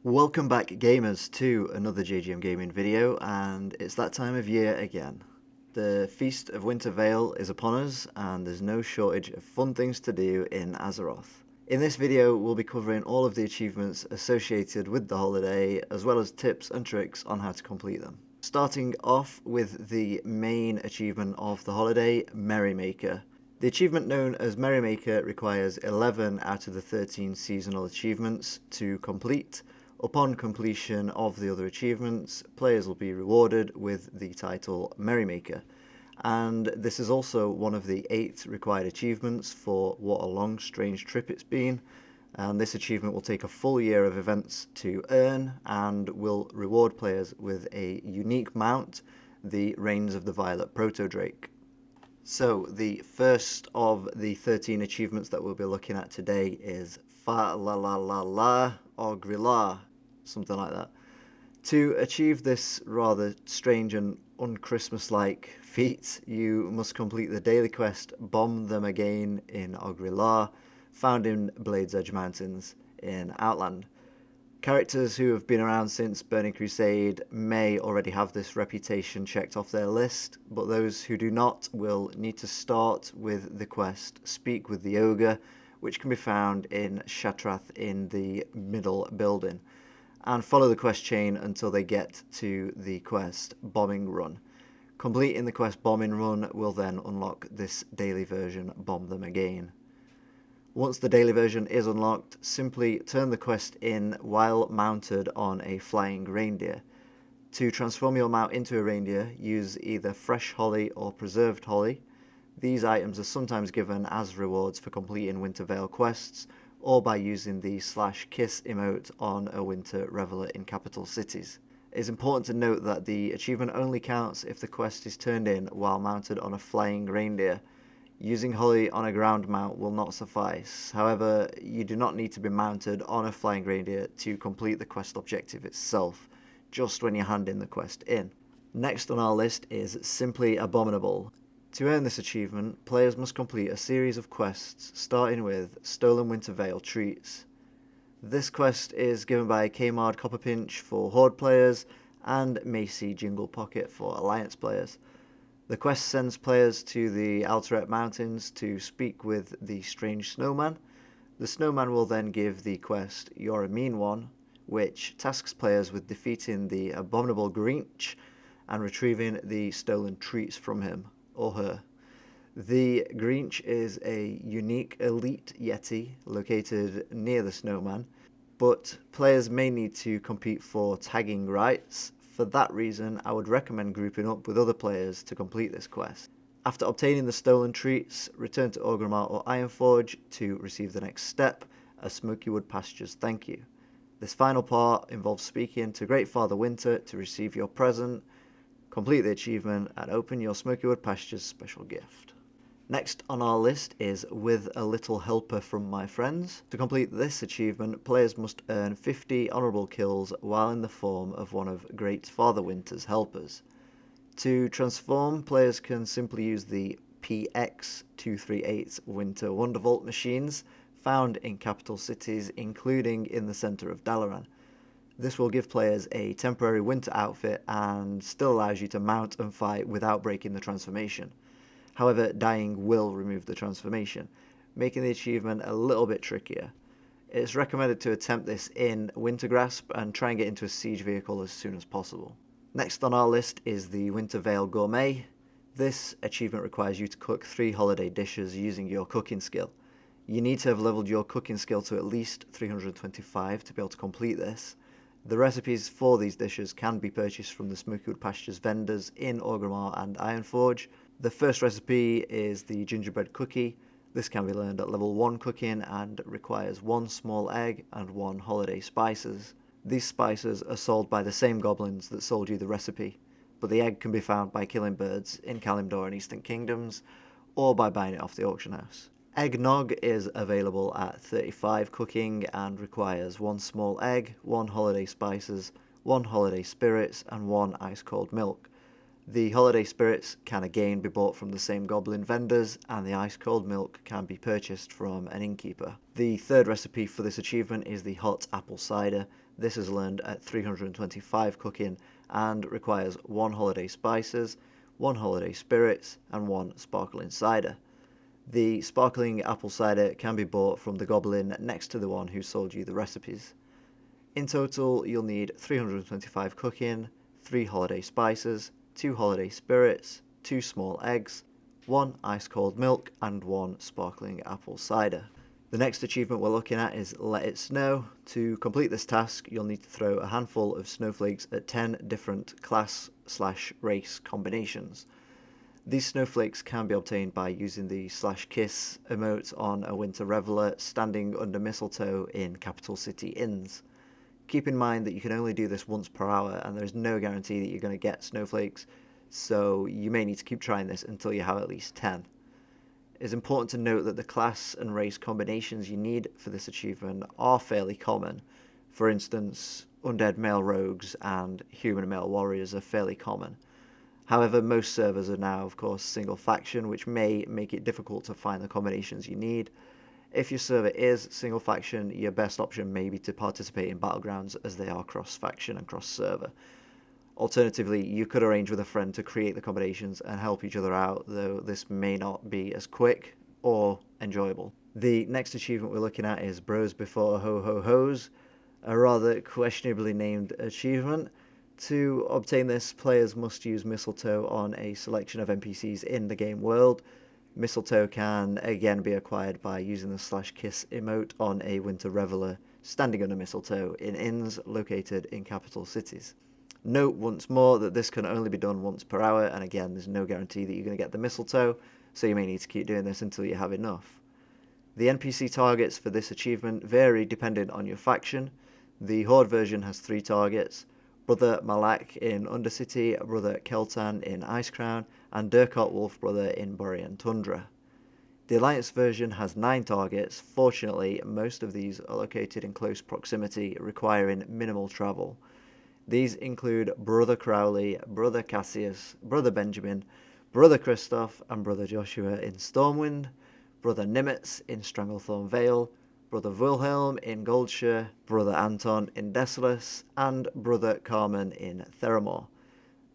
Welcome back gamers to another JGM Gaming video, and it's that time of year again. The Feast of Winter Vale is upon us and there's no shortage of fun things to do in Azeroth. In this video we'll be covering all of the achievements associated with the holiday as well as tips and tricks on how to complete them. Starting off with the main achievement of the holiday, Merrymaker. The achievement known as Merrymaker requires 11 out of the 13 seasonal achievements to complete. Upon completion of the other achievements, players will be rewarded with the title Merrymaker, and this is also one of the 8 required achievements for What a Long Strange Trip It's Been, and this achievement will take a full year of events to earn and will reward players with a unique mount, the Reigns of the Violet Proto-Drake. So the first of the 13 achievements that we'll be looking at today is Fa-la-la-la-Ogri'la, something like that. To achieve this rather strange and un-Christmas-like feat, you must complete the daily quest Bomb Them Again in Ogri'la, found in Blade's Edge Mountains in Outland. Characters who have been around since Burning Crusade may already have this reputation checked off their list, but those who do not will need to start with the quest Speak with the Ogre, which can be found in Shatrath in the middle building, and follow the quest chain until they get to the quest Bombing Run. Completing the quest Bombing Run will then unlock this daily version Bomb Them Again. Once the daily version is unlocked, simply turn the quest in while mounted on a flying reindeer. To transform your mount into a reindeer, use either fresh holly or preserved holly. These items are sometimes given as rewards for completing Winter Vale quests, or by using the /kiss emote on a winter reveller in capital cities. It is important to note that the achievement only counts if the quest is turned in while mounted on a flying reindeer. Using holly on a ground mount will not suffice. However, you do not need to be mounted on a flying reindeer to complete the quest objective itself, just when you're handing the quest in. Next on our list is Simply Abominable. To earn this achievement, players must complete a series of quests, starting with Stolen Winter Vale Treats. This quest is given by Kmart Copperpinch for Horde players and Macy Jingle Pocket for Alliance players. The quest sends players to the Alteret Mountains to speak with the strange snowman. The snowman will then give the quest You're a Mean One, which tasks players with defeating the Abominable Greench and retrieving the stolen treats from him or her. The Greench is a unique elite Yeti located near the snowman, but players may need to compete for tagging rights. For that reason, I would recommend grouping up with other players to complete this quest. After obtaining the stolen treats, return to Orgrimmar or Ironforge to receive the next step, a Smokywood Pastures thank you. This final part involves speaking to Great Father Winter to receive your present, complete the achievement, and open your Smokywood Pastures special gift. Next on our list is With a Little Helper from My Friends. To complete this achievement, players must earn 50 honourable kills while in the form of one of Great Father Winter's helpers. To transform, players can simply use the PX-238 Winter Wondervolt Machines, found in capital cities, including in the centre of Dalaran. This will give players a temporary winter outfit and still allows you to mount and fight without breaking the transformation. However, dying will remove the transformation, making the achievement a little bit trickier. It's recommended to attempt this in Wintergrasp and try and get into a siege vehicle as soon as possible. Next on our list is the Winter Vale Gourmet. This achievement requires you to cook 3 holiday dishes using your cooking skill. You need to have leveled your cooking skill to at least 325 to be able to complete this. The recipes for these dishes can be purchased from the Smokywood Pastures vendors in Orgrimmar and Ironforge. The first recipe is the gingerbread cookie. This can be learned at level 1 cooking and requires 1 small egg and 1 holiday spices. These spices are sold by the same goblins that sold you the recipe, but the egg can be found by killing birds in Kalimdor and Eastern Kingdoms, or by buying it off the auction house. Eggnog is available at 35 cooking and requires 1 small egg, 1 holiday spices, 1 holiday spirits, and 1 ice-cold milk. The holiday spirits can again be bought from the same goblin vendors, and the ice-cold milk can be purchased from an innkeeper. The third recipe for this achievement is the hot apple cider. This is learned at 325 cooking and requires 1 holiday spices, 1 holiday spirits, and 1 sparkling cider. The sparkling apple cider can be bought from the goblin next to the one who sold you the recipes. In total, you'll need 325 cooking, 3 holiday spices, 2 holiday spirits, 2 small eggs, 1 ice-cold milk, and 1 sparkling apple cider. The next achievement we're looking at is Let It Snow. To complete this task, you'll need to throw a handful of snowflakes at 10 different class/race combinations. These snowflakes can be obtained by using the /kiss emote on a winter reveller standing under mistletoe in capital city inns. Keep in mind that you can only do this once per hour and there's no guarantee that you're going to get snowflakes, so you may need to keep trying this until you have at least 10. It's important to note that the class and race combinations you need for this achievement are fairly common. For instance, undead male rogues and human male warriors are fairly common. However, most servers are now, of course, single faction, which may make it difficult to find the combinations you need. If your server is single faction, your best option may be to participate in battlegrounds as they are cross-faction and cross-server. Alternatively, you could arrange with a friend to create the combinations and help each other out, though this may not be as quick or enjoyable. The next achievement we're looking at is Bros Before Ho Ho Ho's, a rather questionably named achievement. To obtain this, players must use mistletoe on a selection of NPCs in the game world. Mistletoe can again be acquired by using the /kiss emote on a winter reveller standing under mistletoe in inns located in capital cities. Note once more that this can only be done once per hour, and again there's no guarantee that you're going to get the mistletoe, so you may need to keep doing this until you have enough. The NPC targets for this achievement vary depending on your faction. The Horde version has 3 targets: Brother Malak in Undercity, Brother Keltan in Icecrown, and Durkot Wolf Brother in Borean Tundra. The Alliance version has 9 targets. Fortunately, most of these are located in close proximity, requiring minimal travel. These include Brother Crowley, Brother Cassius, Brother Benjamin, Brother Christoph, and Brother Joshua in Stormwind, Brother Nimitz in Stranglethorn Vale, Brother Wilhelm in Goldshire, Brother Anton in Desolace, and Brother Carmen in Theramore.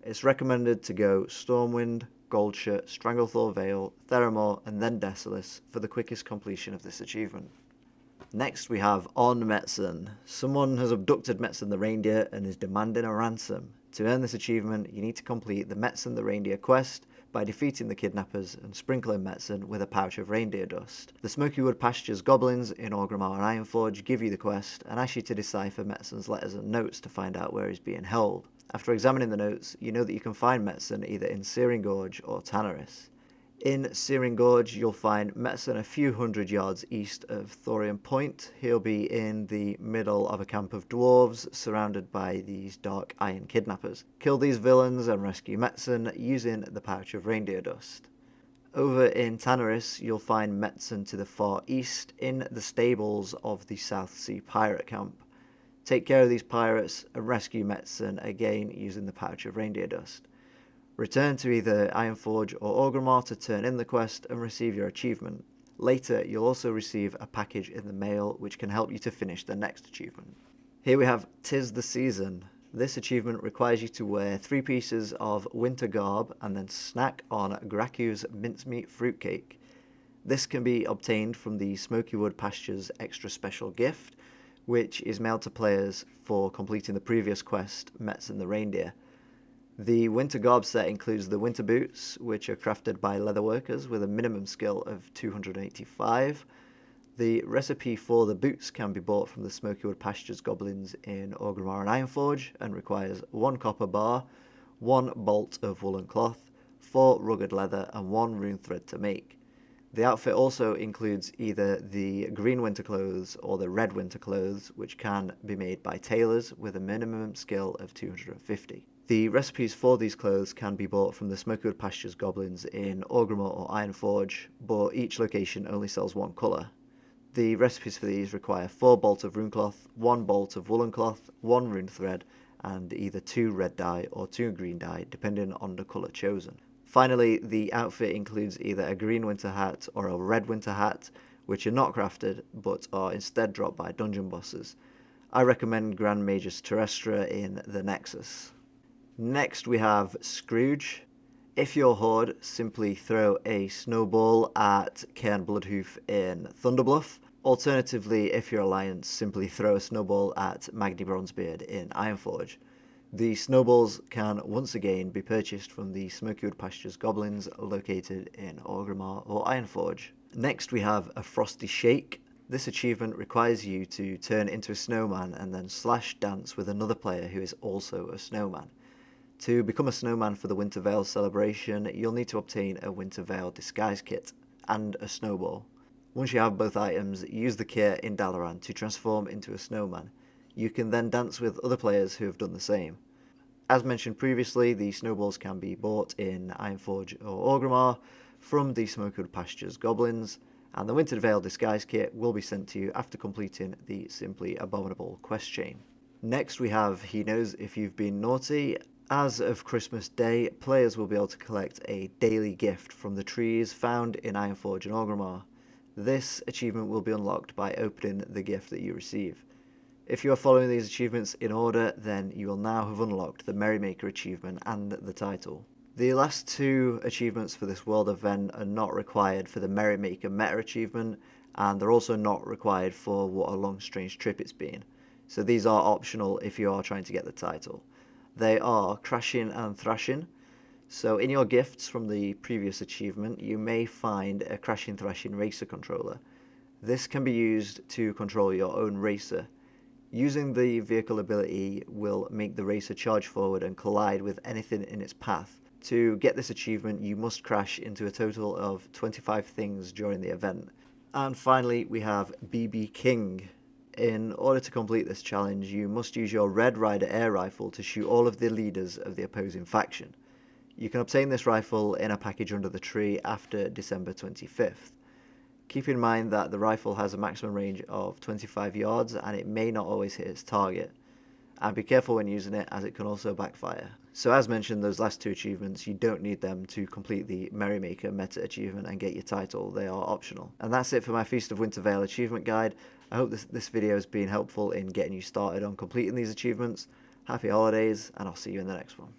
It's recommended to go Stormwind, Goldshire, Stranglethorn Vale, Theramore, and then Desolace for the quickest completion of this achievement. Next we have On Metzen. Someone has abducted Metzen the reindeer and is demanding a ransom. To earn this achievement, you need to complete the Metzen the reindeer quest by defeating the kidnappers and sprinkling Metzen with a pouch of reindeer dust. The Smokywood Pastures goblins in Orgrimmar and Ironforge give you the quest and ask you to decipher Metzen's letters and notes to find out where he's being held. After examining the notes, you know that you can find Metzen either in Searing Gorge or Tanarus. In Searing Gorge, you'll find Metzen a few hundred yards east of Thorium Point. He'll be in the middle of a camp of dwarves surrounded by these dark iron kidnappers. Kill these villains and rescue Metzen using the pouch of reindeer dust. Over in Tanarus, you'll find Metzen to the far east in the stables of the South Sea pirate camp. Take care of these pirates and rescue Metzen again using the pouch of reindeer dust. Return to either Ironforge or Orgrimmar to turn in the quest and receive your achievement. Later, you'll also receive a package in the mail which can help you to finish the next achievement. Here we have 'Tis the Season. This achievement requires you to wear 3 pieces of winter garb and then snack on Graku's mincemeat fruitcake. This can be obtained from the Smokywood Pastures extra special gift, which is mailed to players for completing the previous quest, Metzen the Reindeer. The winter garb set includes the winter boots, which are crafted by leatherworkers with a minimum skill of 285. The recipe for the boots can be bought from the Smokywood Pastures goblins in Orgrimmar and Ironforge and requires 1 copper bar, 1 bolt of woolen cloth, 4 rugged leather, and 1 rune thread to make. The outfit also includes either the green winter clothes or the red winter clothes, which can be made by tailors with a minimum skill of 250. The recipes for these clothes can be bought from the Smokywood Pastures goblins in Orgrimmar or Ironforge, but each location only sells 1 colour. The recipes for these require 4 bolts of rune cloth, 1 bolt of woolen cloth, 1 rune thread, and either 2 red dye or 2 green dye, depending on the colour chosen. Finally, the outfit includes either a green winter hat or a red winter hat, which are not crafted, but are instead dropped by dungeon bosses. I recommend Grand Magus Terrestra in the Nexus. Next we have Scrooge. If you're Horde, simply throw a snowball at Cairn Bloodhoof in Thunderbluff. Alternatively, if you're Alliance, simply throw a snowball at Magni Bronzebeard in Ironforge. The snowballs can once again be purchased from the Smokywood Pastures Goblins located in Orgrimmar or Ironforge. Next we have a Frosty Shake. This achievement requires you to turn into a snowman and then slash dance with another player who is also a snowman. To become a snowman for the Winter Veil celebration, you'll need to obtain a Winter Veil disguise kit and a snowball. Once you have both items, use the kit in Dalaran to transform into a snowman. You can then dance with other players who have done the same. As mentioned previously, the snowballs can be bought in Ironforge or Orgrimmar from the Smokewood Pastures Goblins, and the Winter Veil disguise kit will be sent to you after completing the Simply Abominable quest chain. Next we have He Knows If You've Been Naughty. As of Christmas Day, players will be able to collect a daily gift from the trees found in Ironforge and Orgrimmar. This achievement will be unlocked by opening the gift that you receive. If you are following these achievements in order, then you will now have unlocked the Merrymaker achievement and the title. The last two achievements for this world event are not required for the Merrymaker meta achievement, and they're also not required for what a long strange trip it's been. So these are optional if you are trying to get the title. They are Crashin Thrashin. So in your gifts from the previous achievement, you may find a Crashin Thrashin racer controller. This can be used to control your own racer. Using the vehicle ability will make the racer charge forward and collide with anything in its path. To get this achievement, you must crash into a total of 25 things during the event. And finally, we have BB King. In order to complete this challenge, you must use your Red Rider air rifle to shoot all of the leaders of the opposing faction. You can obtain this rifle in a package under the tree after December 25th. Keep in mind that the rifle has a maximum range of 25 yards and it may not always hit its target. And be careful when using it, as it can also backfire. So as mentioned, those last two achievements, you don't need them to complete the Merrymaker meta achievement and get your title. They are optional. And that's it for my Feast of Winter Veil achievement guide. I hope this video has been helpful in getting you started on completing these achievements. Happy holidays, and I'll see you in the next one.